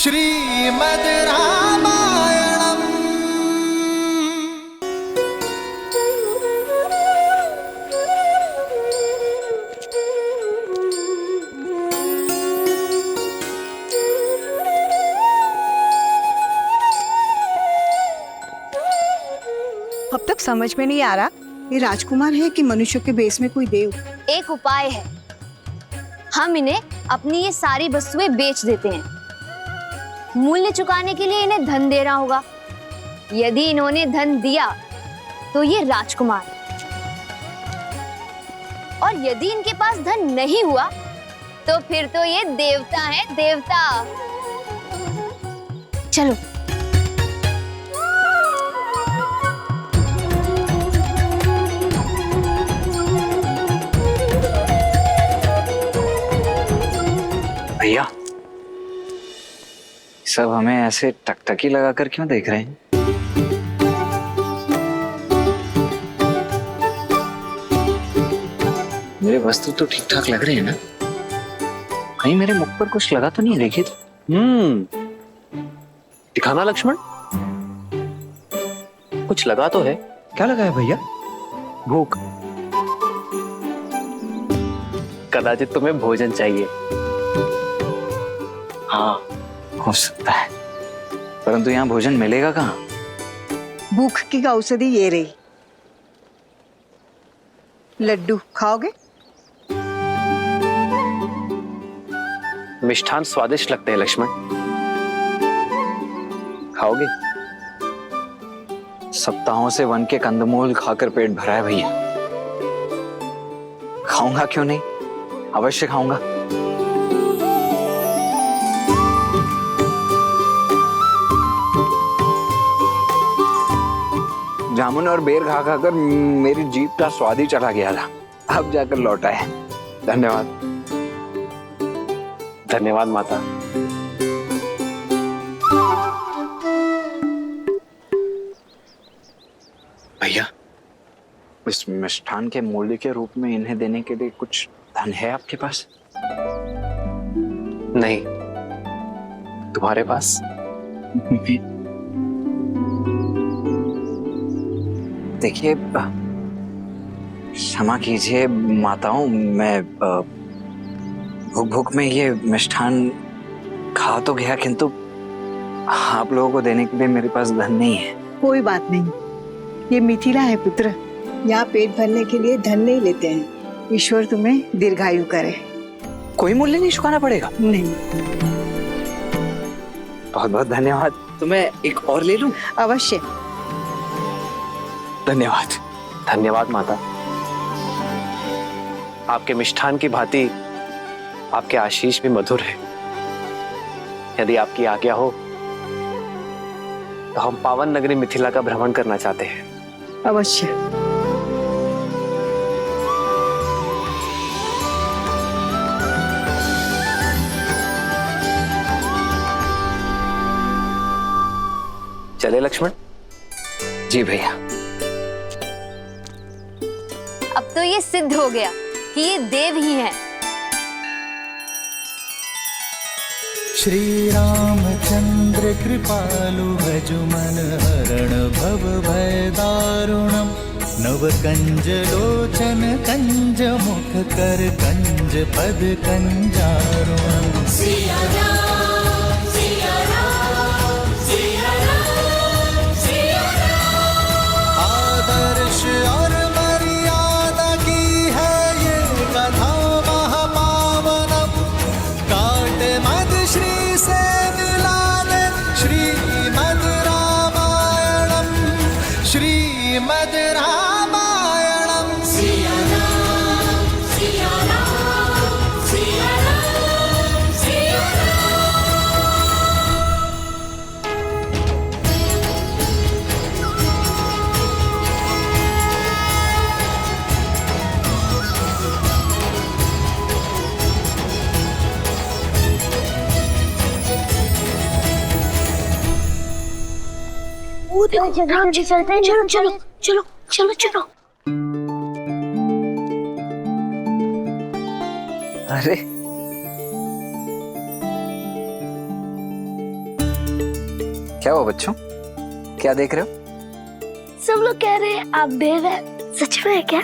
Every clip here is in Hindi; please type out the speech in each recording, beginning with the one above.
श्रीमद् रामायणम्। अब तक समझ में नहीं आ रहा ये राजकुमार है कि मनुष्य के भेष में कोई देव। एक उपाय है, हम इन्हें अपनी ये सारी वस्तुएं बेच देते हैं। मूल्य चुकाने के लिए इन्हें धन देना होगा। यदि इन्होंने धन दिया तो ये राजकुमार, और यदि इनके पास धन नहीं हुआ तो फिर तो ये देवता है, देवता। चलो। भैया, सब हमें ऐसे टकटकी लगाकर क्यों देख रहे हैं? मेरे वस्तु तो ठीक ठाक लग रहे हैं ना? कहीं मेरे मुख पर कुछ लगा तो नहीं? देखिए तो। दिखाना लक्ष्मण, कुछ लगा तो है। क्या लगा है भैया? भूख। कदाचित तुम्हें भोजन चाहिए। हाँ, हो सकता है, परंतु यहाँ भोजन मिलेगा कहाँ? भूख की औषधि ये रही। लड्डू खाओगे? मिष्ठान स्वादिष्ट लगते हैं लक्ष्मण, खाओगे? सप्ताहों से वन के कंदमूल खाकर पेट भरा है भैया। खाऊंगा क्यों नहीं, अवश्य खाऊंगा। जामुन और बेर खा खाकर मेरी जीभ का स्वाद ही चला गया था, अब जाकर लौटा है। धन्यवाद। धन्यवाद माता। भैया, इस मिष्ठान के मूल्य के रूप में इन्हें देने के लिए कुछ धन है आपके पास? नहीं, तुम्हारे पास? देखिए, क्षमा कीजिए माताओं, मैं भूख भूख में ये मिष्ठान खा तो गया, किंतु आप लोगों को देने के लिए मेरे पास धन नहीं है। कोई बात नहीं, ये मिथिला है पुत्र, यहाँ पेट भरने के लिए धन नहीं लेते हैं। ईश्वर तुम्हें दीर्घायु करे। कोई मूल्य नहीं चुकाना पड़ेगा? नहीं। बहुत बहुत धन्यवाद। तो मैं एक और ले लूं? अवश्य। धन्यवाद। धन्यवाद माता। आपके मिष्ठान की भांति आपके आशीष भी मधुर है। यदि आपकी आज्ञा हो तो हम पावन नगरी मिथिला का भ्रमण करना चाहते हैं। अवश्य। चले लक्ष्मण? जी भैया। अब तो ये सिद्ध हो गया कि ये देव ही हैं। श्री रामचंद्र कृपालु भजु मन हरण भव भय दारुणम। नव कंज लोचन कंज मुख कर कंज पद कंजारुणम। सिया राम, सिया राम, सिया राम, सिया राम। आदर्श और मर्यादा की है ये कथा महापावनम। काट मद श्री से मिला दे श्रीमद् रामायणम। श्रीमद् रामायणम। सिया राम, सिया राम, सिया राम, सिया राम जी चलते हैं। चलो चलो चलो चलो चलो। अरे क्या हुआ बच्चों, क्या देख रहे हो? सब लोग कह रहे हैं आप देव हैं, सच में है क्या?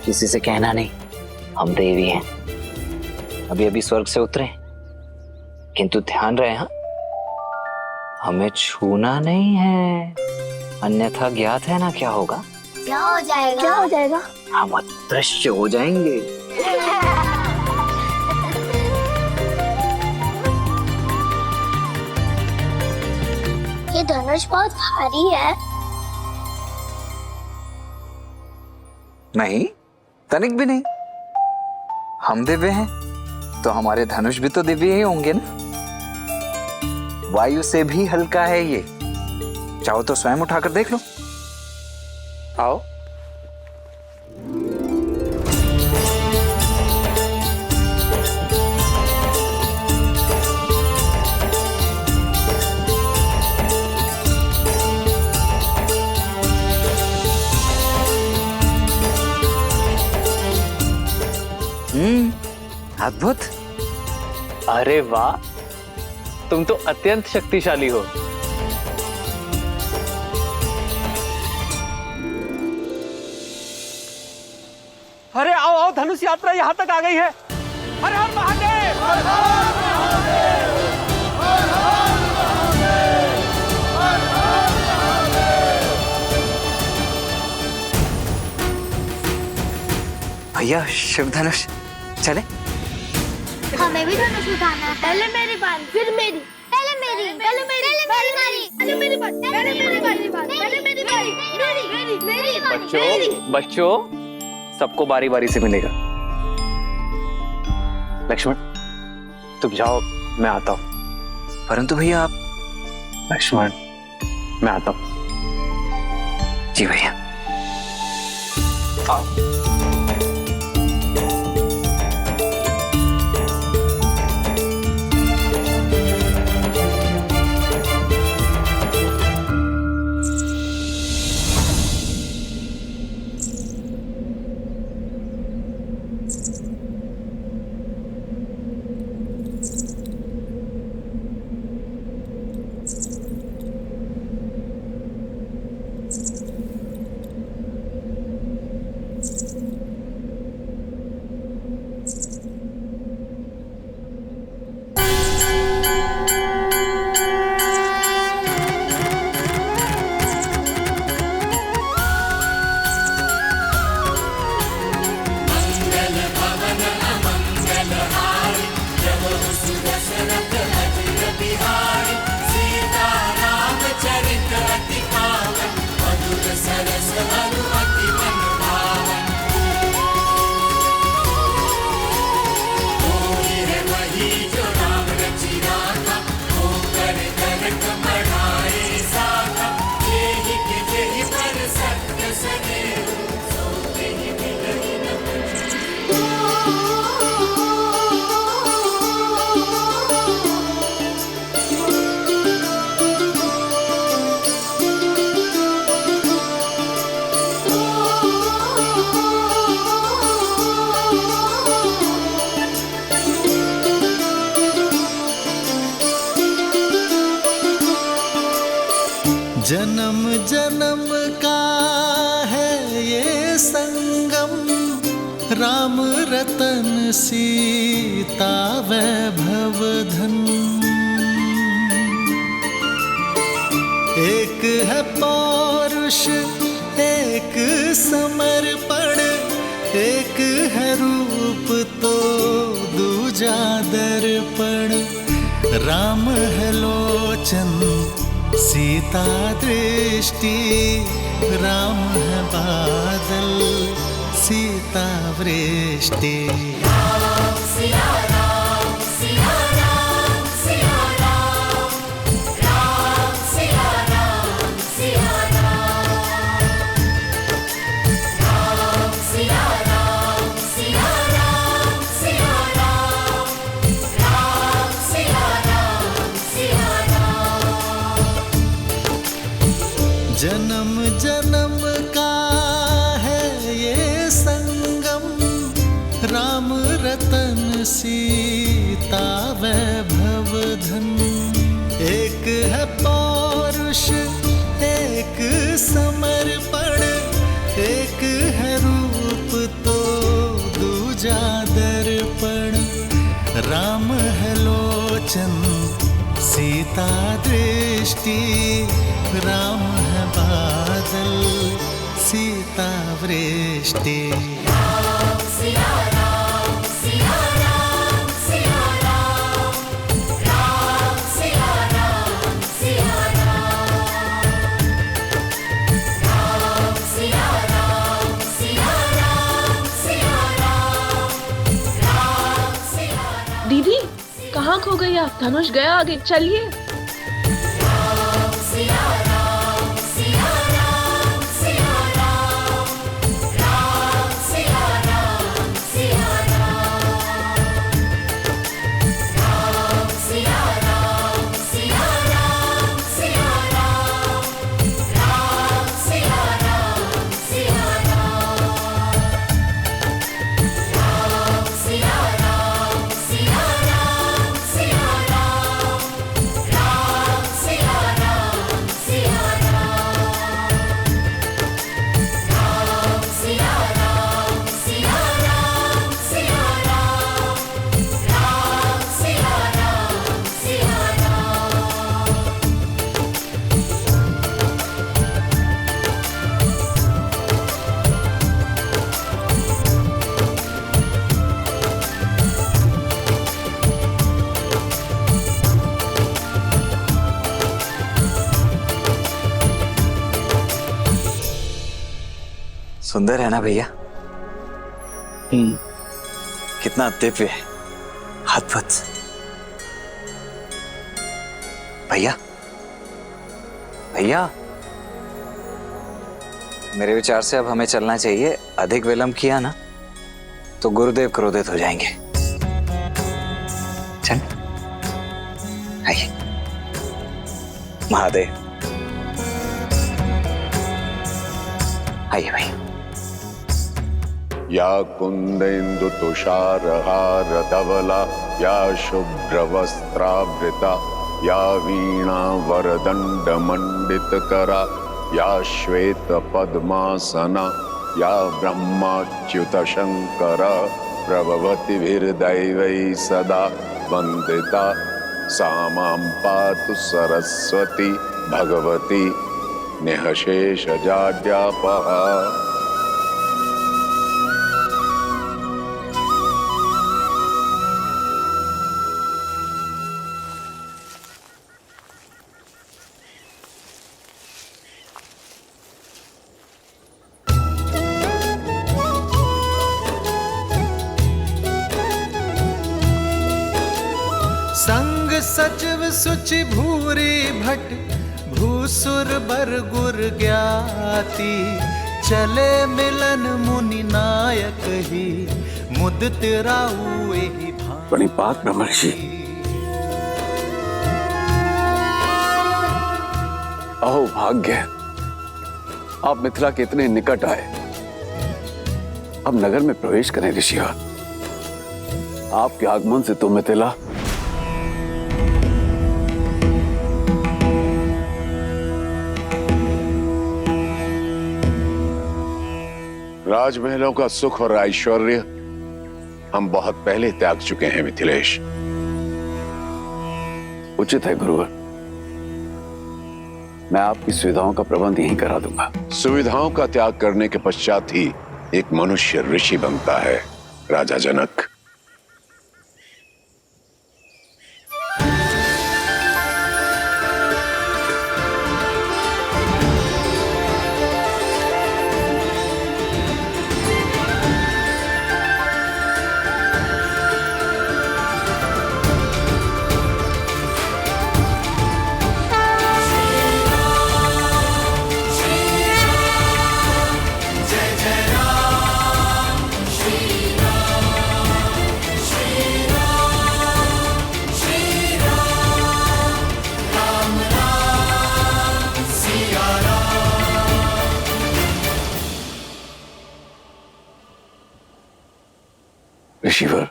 किसी से कहना नहीं, हम देवी हैं। अभी अभी स्वर्ग से उतरे, किंतु ध्यान रहे, हाँ, हमें छूना नहीं है, अन्यथा ज्ञात है ना क्या होगा। क्या हो जाएगा? क्या हो जाएगा? हम अदृश्य हो जाएंगे। ये धनुष बहुत भारी है। नहीं, तनिक भी नहीं। हम दिव्य हैं तो हमारे धनुष भी तो दिव्य ही होंगे ना। वायु से भी हल्का है ये, चाहो तो स्वयं उठाकर देख लो। आओ। अद्भुत। अरे वाह, तुम तो अत्यंत शक्तिशाली हो। अरे आओ आओ, धनुष यात्रा यहाँ तक आ गई है। हर हर महादेव, हर हर महादेव, हर हर महादेव, हर हर महादेव। भैया शिव धनुष चले। हमें भी धनुष उठाना है। पहले मेरी बारी, फिर मेरी, पहले मेरी, पहले मेरी, पहले मेरी, पहले मेरी बारी, पहले मेरी बारी, पहले मेरी बारी, मेरी, मेरी, बच्चों बच्चों, सबको बारी बारी से मिलेगा। लक्ष्मण तुम जाओ, मैं आता हूं। परंतु भैया आप। लक्ष्मण मैं आता हूं। जी भैया। आओ। जन्म जन्म का है ये संगम, राम रतन सीता वैभव धन। एक है पौरुष, एक समर्पण, एक है रूप तो दूजा दर्पण। राम है लोचन, सीता दृष्टि, राम है बादल, सीता वृष्टि। राम सिया राम, सिया राम, सिया राम, राम सिया राम, सिया राम, राम सिया राम, सिया राम, सिया राम, राम सिया राम, सिया राम। जन्म जन्म का सीता वैभव धन। एक है पौरुष एक समर्पण, एक है रूप तो दूजा दर्पण। राम है लोचन सीता दृष्टि, राम है बादल सीता वृष्टि। दीदी कहाँ खो गई आप? धनुष गया आगे, चलिए। सुंदर है ना भैया? कितना दिव्य है, अद्भुत। भैया भैया, मेरे विचार से अब हमें चलना चाहिए। अधिक विलंब किया ना तो गुरुदेव क्रोधित हो जाएंगे। चल आइए। महादेव आइए भाई। या कुंदेन्दु तुषारहार धवला, या शुभ्रवस्त्रावृता, या वीणा वरदंड मंडितकरा, या श्वेत पद्मासना, या ब्रह्माच्युत शंकरा, प्रभवतिभिर्दैवैः सदा वन्दिता, सा मां पातु सरस्वती भगवती निःशेषजाड्यापहा। संग सचिव सुचि भूरी भट, भूसुर बर गुर ज्ञाति। चले मिलन मुनि नायक ही, मुदित राउ एहि भांति। प्रणिपात ब्रह्मर्षि। अहो भाग्य, आप मिथिला के इतने निकट आए। अब नगर में प्रवेश करें ऋषिवर। आपके आगमन से तो मिथिला राजमहलों का सुख और ऐश्वर्य हम बहुत पहले त्याग चुके हैं मिथिलेश। उचित है गुरुवर, मैं आपकी सुविधाओं का प्रबंध यहीं करा दूंगा। सुविधाओं का त्याग करने के पश्चात ही एक मनुष्य ऋषि बनता है राजा जनक। ऋषिवर,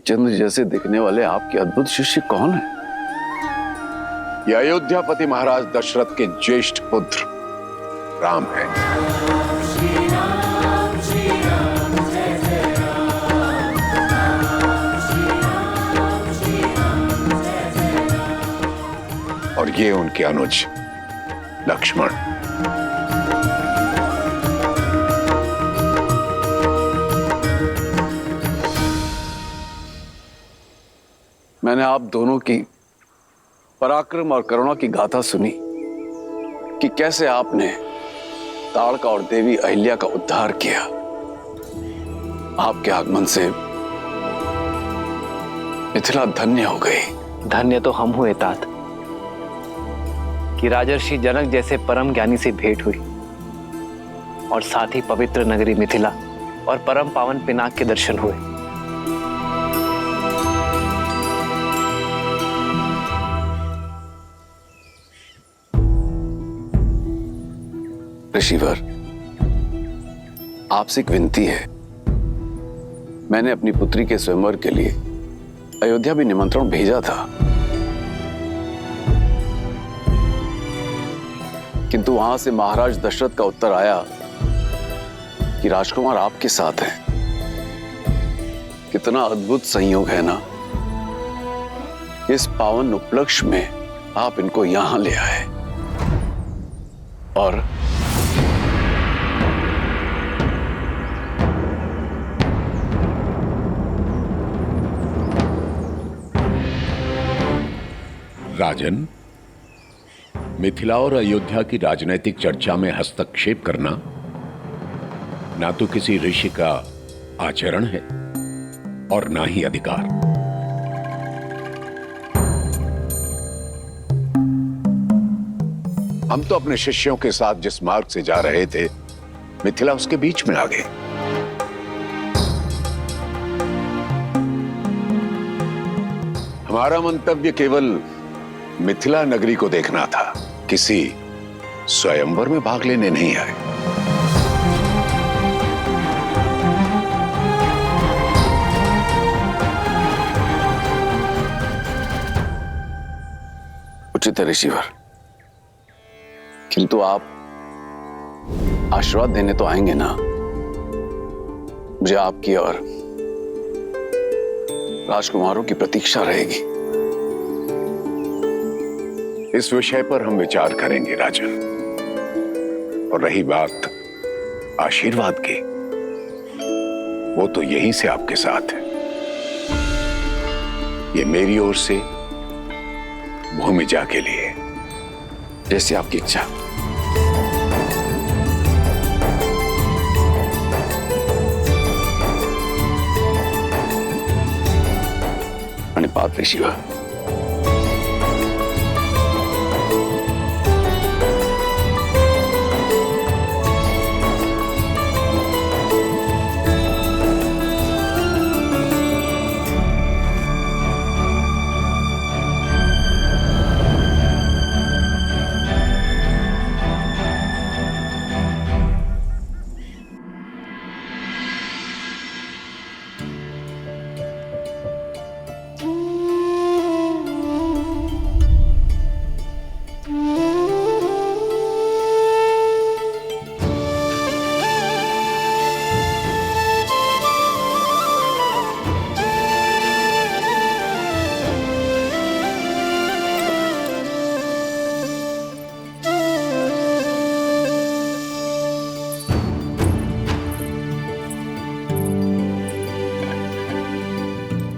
चंद्र जैसे दिखने वाले आपके अद्भुत शिष्य कौन है? ये अयोध्यापति महाराज दशरथ के ज्येष्ठ पुत्र राम है। और ये उनके अनुज लक्ष्मण। मैंने आप दोनों की पराक्रम और करुणा की गाथा सुनी कि कैसे आपने ताड़का और देवी अहिल्या का उद्धार किया। आपके आगमन से मिथिला धन्य हो गई। धन्य तो हम हुए तात कि राजर्षि जनक जैसे परम ज्ञानी से भेंट हुई और साथ ही पवित्र नगरी मिथिला और परम पावन पिनाक के दर्शन हुए। ऋषिवर, आपसे एक विनती है। मैंने अपनी पुत्री के स्वयंवर के लिए अयोध्या भी निमंत्रण भेजा था, किंतु वहां से महाराज दशरथ का उत्तर आया कि राजकुमार आपके साथ हैं। कितना अद्भुत संयोग है ना, इस पावन उपलक्ष्य में आप इनको यहां ले आए। और राजन, मिथिला और अयोध्या की राजनीतिक चर्चा में हस्तक्षेप करना ना तो किसी ऋषि का आचरण है और ना ही अधिकार। हम तो अपने शिष्यों के साथ जिस मार्ग से जा रहे थे, मिथिला उसके बीच में आ गए। हमारा मंतव्य केवल मिथिला नगरी को देखना था, किसी स्वयंवर में भाग लेने नहीं आए। उचित है ऋषिवर, किंतु आप आशीर्वाद देने तो आएंगे ना। मुझे आपकी और राजकुमारों की प्रतीक्षा रहेगी। इस विषय पर हम विचार करेंगे राजन। और रही बात आशीर्वाद की, वो तो यहीं से आपके साथ है। ये मेरी ओर से भूमिजा के लिए। जैसे आपकी इच्छा। प्रणिपात ऋषिवर।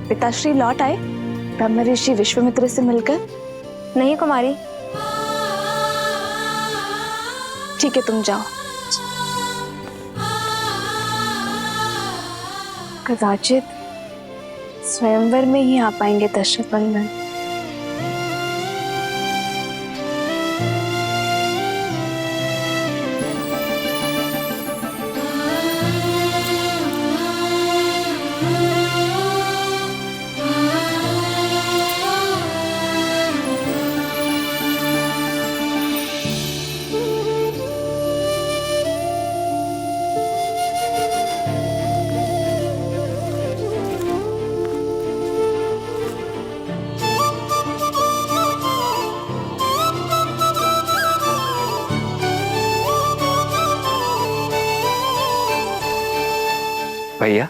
पिताश्री लौट आए ब्रह्म ऋषि विश्वामित्र से मिलकर? नहीं कुमारी। ठीक है, तुम जाओ। कदाचित स्वयंवर में ही आ पाएंगे दशरथ नंदन। भैया,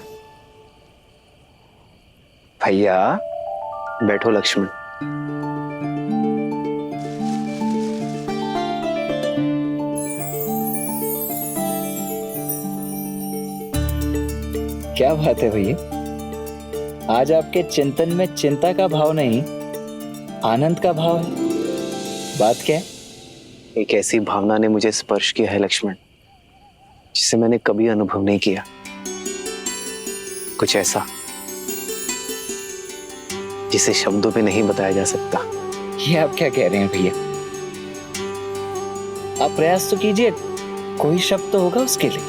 भैया बैठो लक्ष्मण। क्या बात है भैया, आज आपके चिंतन में चिंता का भाव नहीं, आनंद का भाव है। बात क्या है? एक ऐसी भावना ने मुझे स्पर्श किया है लक्ष्मण, जिसे मैंने कभी अनुभव नहीं किया। कुछ ऐसा जिसे शब्दों पे नहीं बताया जा सकता। ये आप क्या कह रहे हैं भैया? आप प्रयास तो कीजिए, कोई शब्द तो होगा उसके लिए।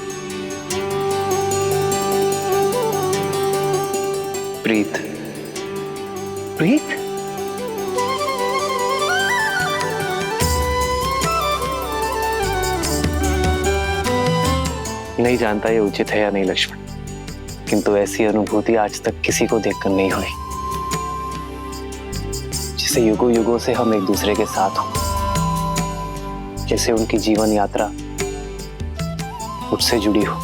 प्रीत, प्रीत, नहीं जानता ये उचित है या नहीं लक्ष्मण, किंतु ऐसी अनुभूति आज तक किसी को देखकर नहीं हुई, जैसे युगों युगों से हम एक दूसरे के साथ हों, जैसे उनकी जीवन यात्रा मुझसे जुड़ी हो।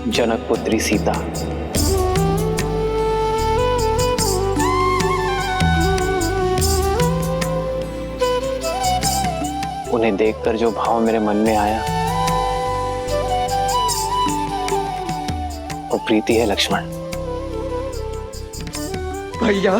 जनक पुत्री सीता, उन्हें देखकर जो भाव मेरे मन में आया वो प्रीति है लक्ष्मण। भैया